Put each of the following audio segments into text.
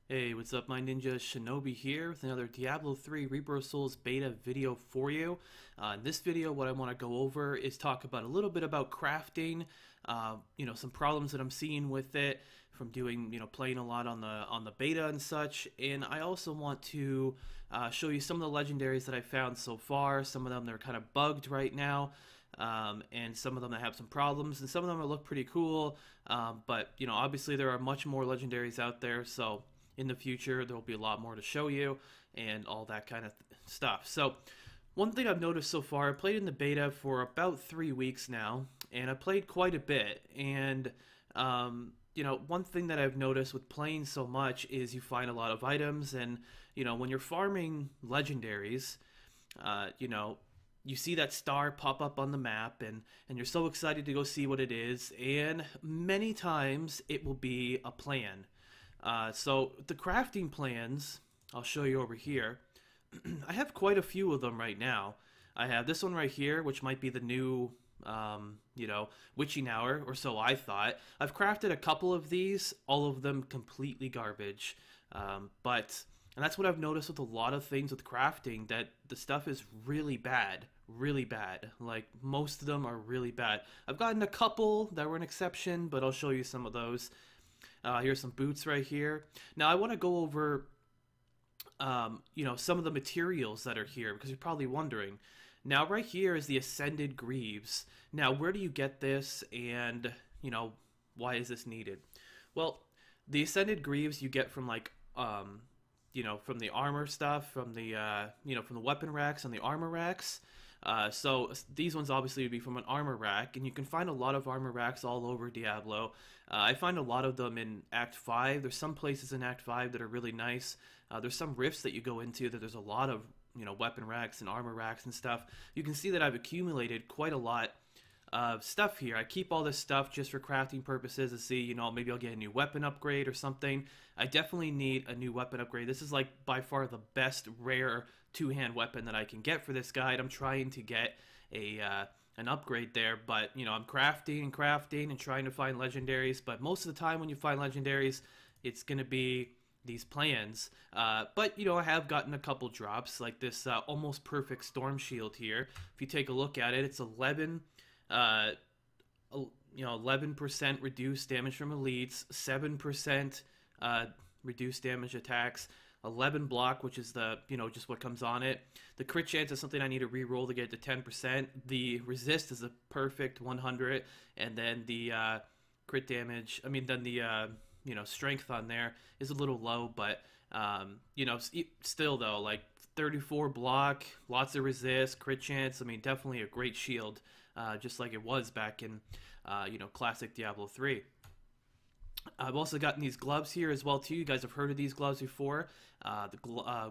Hey, what's up, my ninja? Shinobi here with another Diablo 3 Reaper of Souls beta video for you. In this video, what I want to go over is talk about a little bit about crafting, some problems that I'm seeing with it from doing, playing a lot on the beta and such. And I also want to show you some of the legendaries that I found so far. Some of them they're kind of bugged right now. And some of them that have some problems, and some of them that look pretty cool. But obviously there are much more legendaries out there, so in the future there will be a lot more to show you and all that kind of stuff. So one thing I've noticed so far, I played in the beta for about 3 weeks now, and I played quite a bit. And one thing that I've noticed with playing so much is you find a lot of items, and when you're farming legendaries, you see that star pop up on the map, and you're so excited to go see what it is, and many times it will be a plan. So the crafting plans, I'll show you over here. I have quite a few of them right now. I have this one right here, which might be the new, witching hour, or so I thought. I've crafted a couple of these, all of them completely garbage. And that's what I've noticed with a lot of things with crafting, that the stuff is really bad. Really bad. Like, most of them are really bad. I've gotten a couple that were an exception, but I'll show you some of those. Here's some boots right here. Now I want to go over, some of the materials that are here, because you're probably wondering. Now right here is the Ascended Greaves. Now where do you get this, and why is this needed? Well, the Ascended Greaves you get from from the armor stuff, from the from the weapon racks and the armor racks. So these ones obviously would be from an armor rack, and you can find a lot of armor racks all over Diablo. I find a lot of them in Act 5. There's some places in Act 5 that are really nice. There's some rifts that you go into that there's a lot of weapon racks and armor racks and stuff. You can see that I've accumulated quite a lot of stuff here. I keep all this stuff just for crafting purposes to see, maybe I'll get a new weapon upgrade or something. I definitely need a new weapon upgrade. This is like by far the best rare two-hand weapon that I can get for this guide. I'm trying to get an upgrade there, but I'm crafting and trying to find legendaries, but most of the time when you find legendaries, it's gonna be these plans. But I have gotten a couple drops, like this almost perfect storm shield here. If you take a look at it, it's 11% reduced damage from elites, 7% reduced damage attacks, 11 block, which is the just what comes on it. The crit chance is something I need to re-roll to get to 10%. The resist is a perfect 100, and then the crit damage. Then the strength on there is a little low, but still though, like 34 block, lots of resist, crit chance. Definitely a great shield, just like it was back in classic Diablo 3. I've also gotten these gloves here as well too. You guys have heard of these gloves before, the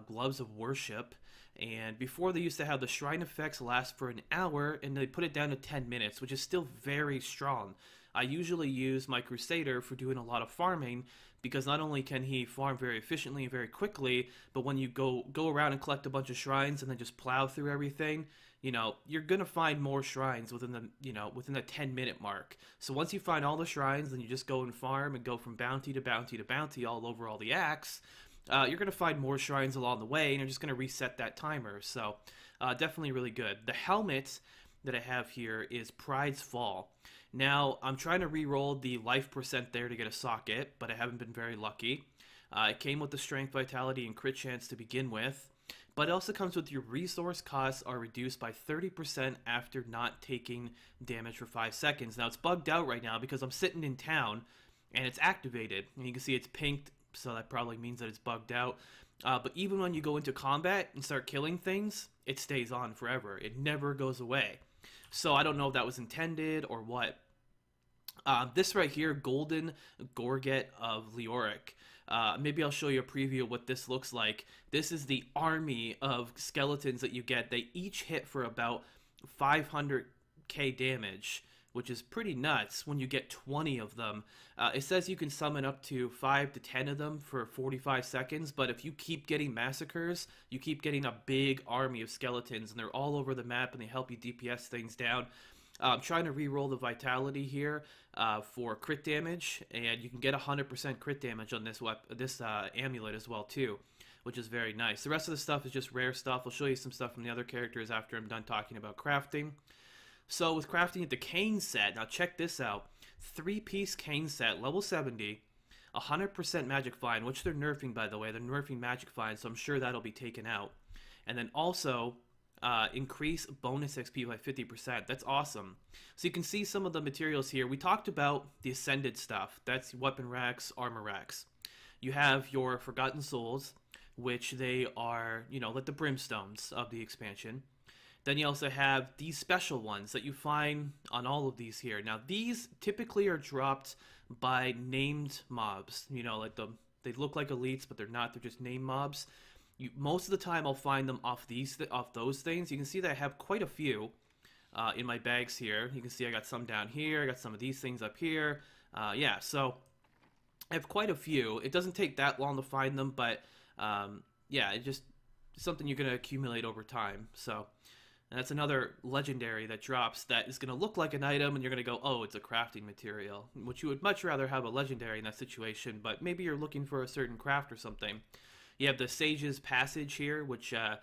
gloves of worship. And before, they used to have the shrine effects last for an hour, and they put it down to 10 minutes, which is still very strong. I usually use my Crusader for doing a lot of farming, because not only can he farm very efficiently and very quickly, but when you go around and collect a bunch of shrines and then just plow through everything, you're gonna find more shrines within the 10-minute mark. So once you find all the shrines, then you just go and farm and go from bounty to bounty to bounty all over all the acts. You're gonna find more shrines along the way, and you're just gonna reset that timer. So definitely really good. The helmet that I have here is Pride's Fall. Now I'm trying to re-roll the life percent there to get a socket, but I haven't been very lucky. It came with the strength, vitality, and crit chance to begin with. But it also comes with your resource costs are reduced by 30% after not taking damage for 5 seconds. Now it's bugged out right now because I'm sitting in town and it's activated. And you can see it's pinked, so that probably means that it's bugged out. But even when you go into combat and start killing things, it stays on forever. It never goes away. So I don't know if that was intended or what. This right here, Golden Gorget of Leoric. Maybe I'll show you a preview of what this looks like. This is the army of skeletons that you get. They each hit for about 500k damage, which is pretty nuts when you get 20 of them. It says you can summon up to 5 to 10 of them for 45 seconds, but if you keep getting massacres, you keep getting a big army of skeletons, and they're all over the map, and they help you DPS things down. I'm trying to re-roll the vitality here for crit damage, and you can get 100% crit damage on this amulet as well too, which is very nice. The rest of the stuff is just rare stuff. I'll show you some stuff from the other characters after I'm done talking about crafting. So with crafting the cane set, now check this out. 3-piece cane set, level 70, 100% magic find, which they're nerfing, by the way. They're nerfing magic find, so I'm sure that'll be taken out. And then also increase bonus XP by 50%. That's awesome. So you can see some of the materials here. We talked about the Ascended stuff. That's weapon racks, armor racks. You have your Forgotten Souls, which they are, you know, like the brimstones of the expansion. Then you also have these special ones that you find on all of these here. Now, these typically are dropped by named mobs. You know, like they look like elites, but they're not. They're just named mobs. Most of the time, I'll find them off those things. You can see that I have quite a few in my bags here. You can see I got some down here. I got some of these things up here. Yeah, so I have quite a few. It doesn't take that long to find them, but yeah, it's just something you're going to accumulate over time. So. And that's another legendary that drops that is going to look like an item, and you're going to go, oh, it's a crafting material, which you would much rather have a legendary in that situation, but maybe you're looking for a certain craft or something. You have the Sage's Passage here, which the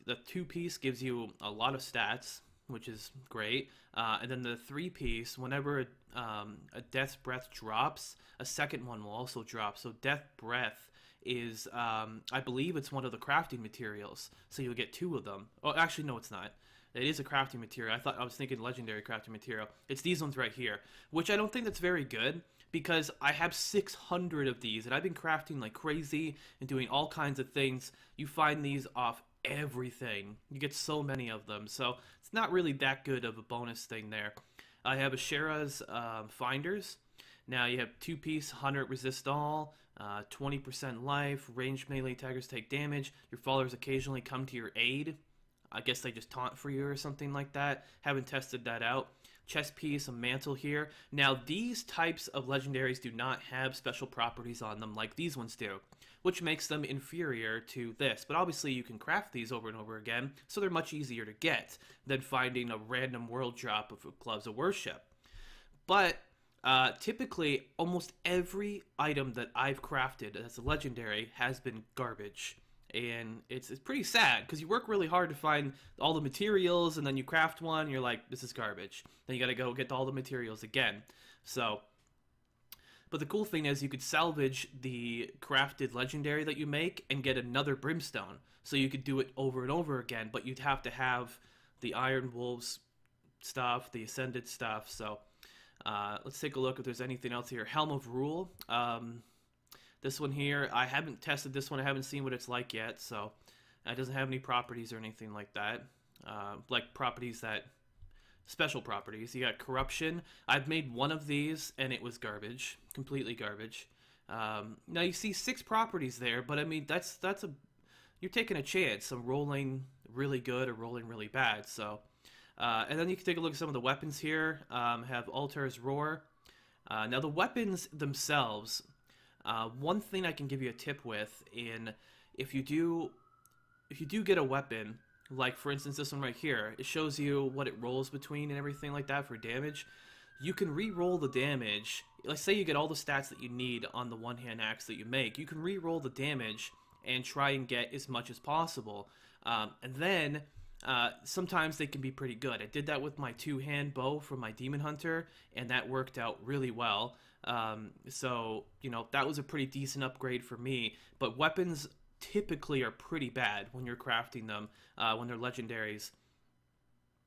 2-piece gives you a lot of stats, which is great. And then the 3-piece, whenever a Death's Breath drops, a second one will also drop. So Death Breath is, I believe it's one of the crafting materials, so you'll get 2 of them. Oh, actually, no, it's not. It is a crafting material. I was thinking legendary crafting material. It's these ones right here, which I don't think that's very good, because I have 600 of these, and I've been crafting like crazy and doing all kinds of things. You find these off everything. You get so many of them, so it's not really that good of a bonus thing there. I have Ashera's Finders. Now you have 2-piece, 100 resist all, 20% life, ranged melee attackers take damage. Your followers occasionally come to your aid. I guess they just taunt for you or something like that. Haven't tested that out. Chest piece, a mantle here. Now these types of legendaries do not have special properties on them like these ones do, which makes them inferior to this. But obviously you can craft these over and over again, so they're much easier to get than finding a random world drop of Gloves of Worship. But typically, almost every item that I've crafted as a legendary has been garbage. And it's pretty sad, because you work really hard to find all the materials, and then you craft one, and you're like, this is garbage. Then you gotta go get all the materials again. So, but the cool thing is you could salvage the crafted legendary that you make and get another brimstone. So you could do it over and over again, but you'd have to have the Iron Wolves stuff, the Ascended stuff, so... let's take a look if there's anything else here. Helm of Rule. This one here, I haven't tested this one. I haven't seen what it's like yet, so it doesn't have any properties or anything like that. Like properties that... Special properties. You got Corruption. I've made one of these, and it was garbage. Completely garbage. Now, you see 6 properties there, but I mean, that's a... You're taking a chance of rolling really good or rolling really bad, so... and then you can take a look at some of the weapons here. Have Altar's Roar. Now the weapons themselves, one thing I can give you a tip with, if you do get a weapon, like for instance this one right here, it shows you what it rolls between and everything like that for damage. You can re-roll the damage. Let's say you get all the stats that you need on the one-hand axe that you make. You can re-roll the damage and try and get as much as possible. And then... sometimes they can be pretty good. I did that with my 2-hand bow from my Demon Hunter, and that worked out really well. So, you know, that was a pretty decent upgrade for me. But weapons typically are pretty bad when you're crafting them, when they're legendaries.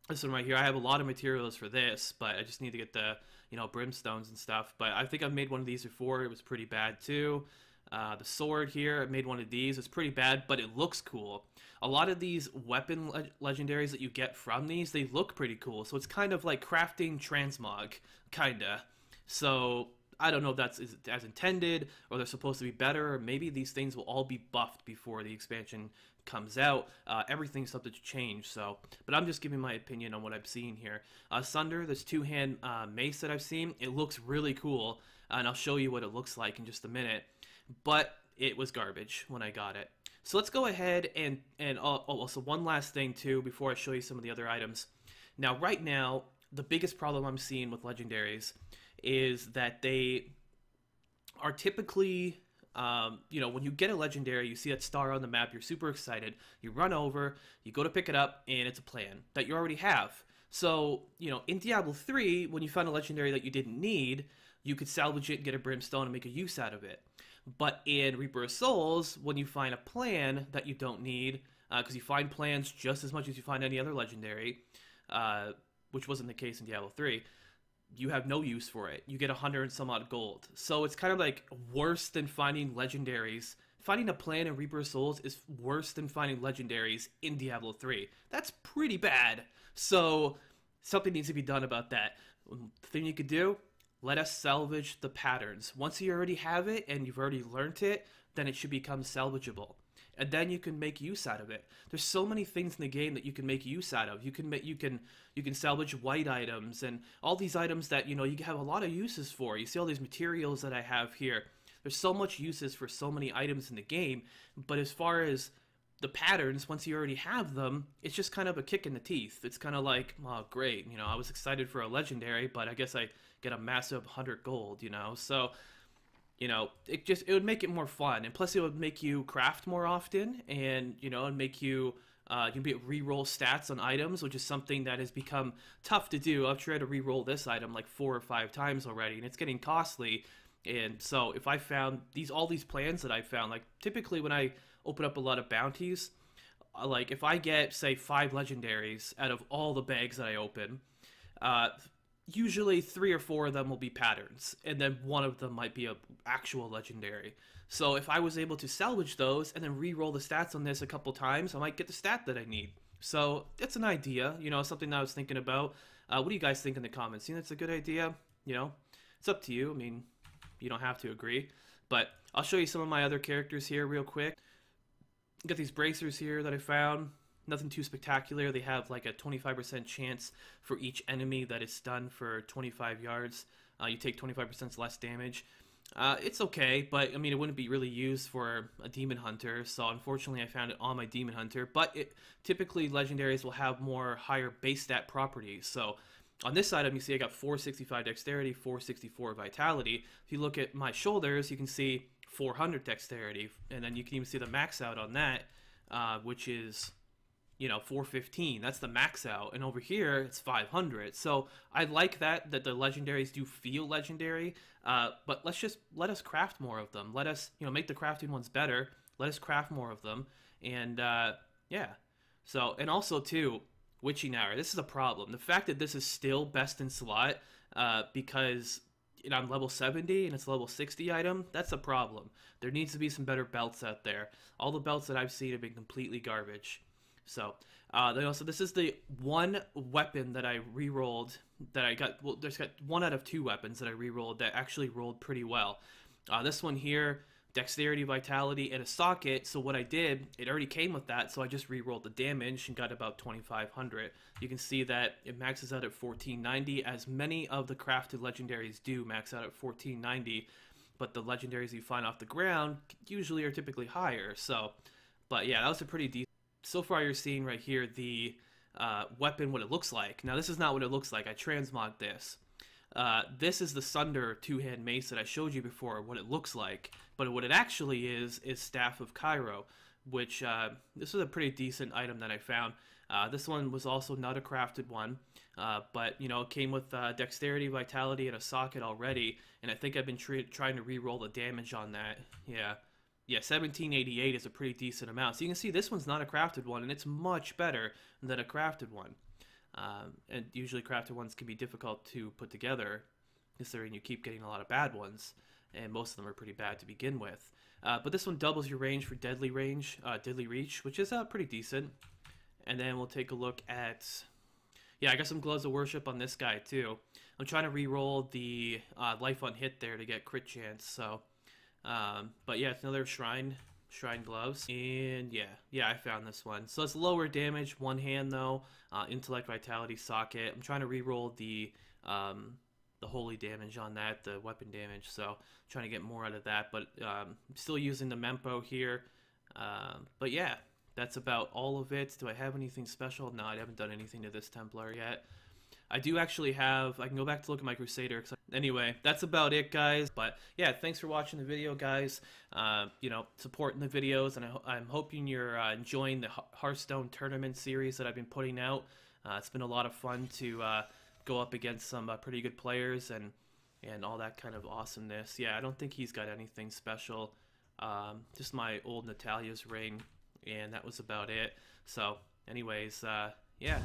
This one right here, I have a lot of materials for this, but I just need to get the, you know, brimstones and stuff. But I think I've made one of these before. It was pretty bad too. The sword here, I made one of these. It's pretty bad, but it looks cool. A lot of these weapon legendaries that you get from these, they look pretty cool. So it's kind of like crafting transmog, kinda. So I don't know if that's as intended, or they're supposed to be better, or maybe these things will all be buffed before the expansion comes out. Everything's subject to change, so... But I'm just giving my opinion on what I'm seeing here. Sunder, this 2-hand mace that I've seen, it looks really cool, and I'll show you what it looks like in just a minute. But it was garbage when I got it. So let's go ahead and also one last thing too before I show you some of the other items. Now right now the biggest problem I'm seeing with legendaries is that they are typically, you know, when you get a legendary, you see that star on the map, you're super excited, you run over, you go to pick it up, and it's a plan that you already have. So, you know, in Diablo 3, when you found a legendary that you didn't need, you could salvage it and get a brimstone and make a use out of it. But in Reaper of Souls, when you find a plan that you don't need, because you find plans just as much as you find any other legendary, which wasn't the case in Diablo 3, you have no use for it. You get 100 and some odd gold. So it's kind of like worse than finding legendaries. Finding a plan in Reaper of Souls is worse than finding legendaries in Diablo 3. That's pretty bad. So something needs to be done about that. The thing you could do, let us salvage the patterns. Once you already have it and you've already learned it, then it should become salvageable. And then you can make use out of it. There's so many things in the game that you can make use out of. You can salvage white items and all these items that, you know, you have a lot of uses for. You see all these materials that I have here. There's so much uses for so many items in the game, but as far as the patterns, once you already have them, it's just kind of a kick in the teeth. It's kind of like, oh great, you know, I was excited for a legendary, but I guess I get a massive 100 gold, you know. So, you know, it would make it more fun, and plus it would make you craft more often, and, you know, and make you you can re-roll stats on items, which is something that has become tough to do. I've tried to re-roll this item like 4 or 5 times already, and it's getting costly. And so if I found all these plans that I found, like typically when I open up a lot of bounties, like if I get, say, 5 legendaries out of all the bags that I open, usually 3 or 4 of them will be patterns, and then 1 of them might be a actual legendary. So if I was able to salvage those and then re-roll the stats on this a couple times, I might get the stat that I need. So it's an idea, you know, something that I was thinking about. What do you guys think in the comments? You think that's a good idea? You know, it's up to you. I mean, you don't have to agree, but I'll show you some of my other characters here real quick. Got these bracers here that I found. Nothing too spectacular. They have like a 25% chance for each enemy that is stunned for 25 yards. You take 25% less damage. It's okay, but I mean, it wouldn't be really used for a demon hunter, so unfortunately I found it on my demon hunter. But typically legendaries will have more higher base stat properties. So on this item, you see I got 465 dexterity, 464 vitality. If you look at my shoulders, you can see 400 dexterity, and then you can even see the max out on that, which is, you know, 415. That's the max out, and over here it's 500. So I like that the legendaries do feel legendary, but let us craft more of them. Let us, you know, make the crafting ones better. Let us craft more of them, and yeah. So, and also too, witching hour. This is a problem. The fact that this is still best in slot, because I'm level 70 and it's a level 60 item, that's a problem. There needs to be some better belts out there. All the belts that I've seen have been completely garbage. So, also, this is the one weapon that I re-rolled that I got. Well, there's got 1 out of 2 weapons that I re-rolled that actually rolled pretty well. This one here, dexterity, vitality, and a socket. So what I did, it already came with that, so I just re-rolled the damage and got about 2,500. You can see that it maxes out at 1490, as many of the crafted legendaries do max out at 1490, but the legendaries you find off the ground usually are typically higher. So, but yeah, that was a pretty decent. So far you're seeing right here the weapon, what it looks like. Now this is not what it looks like. I transmogged this. This is the Sunder 2-hand mace that I showed you before, what it looks like. But what it actually is Staff of Cairo, which this is a pretty decent item that I found. This one was also not a crafted one, but you know, it came with dexterity, vitality, and a socket already, and I think I've been trying to re-roll the damage on that. Yeah, 1788 is a pretty decent amount. So you can see this one's not a crafted one, and it's much better than a crafted one. And usually crafted ones can be difficult to put together, considering you keep getting a lot of bad ones, and most of them are pretty bad to begin with. But this one doubles your range for deadly reach, which is pretty decent. And then we'll take a look at, yeah, I got some gloves of worship on this guy too. I'm trying to re-roll the life on hit there to get crit chance. So, but yeah, it's another shrine gloves, and yeah, I found this one. So it's lower damage, one hand though. Intellect, vitality, socket. I'm trying to re-roll the holy damage on that, the weapon damage. So trying to get more out of that, but I'm still using the Mempo here. But yeah, that's about all of it. Do I have anything special? No, I haven't done anything to this Templar yet. I do actually have, I can go back to look at my Crusader. Anyway, that's about it, guys. But yeah, thanks for watching the video, guys. You know, supporting the videos, and I'm hoping you're enjoying the Hearthstone tournament series that I've been putting out. It's been a lot of fun to go up against some pretty good players and all that kind of awesomeness. Yeah, I don't think he's got anything special. Just my old Natalia's ring, and that was about it. So anyways, yeah.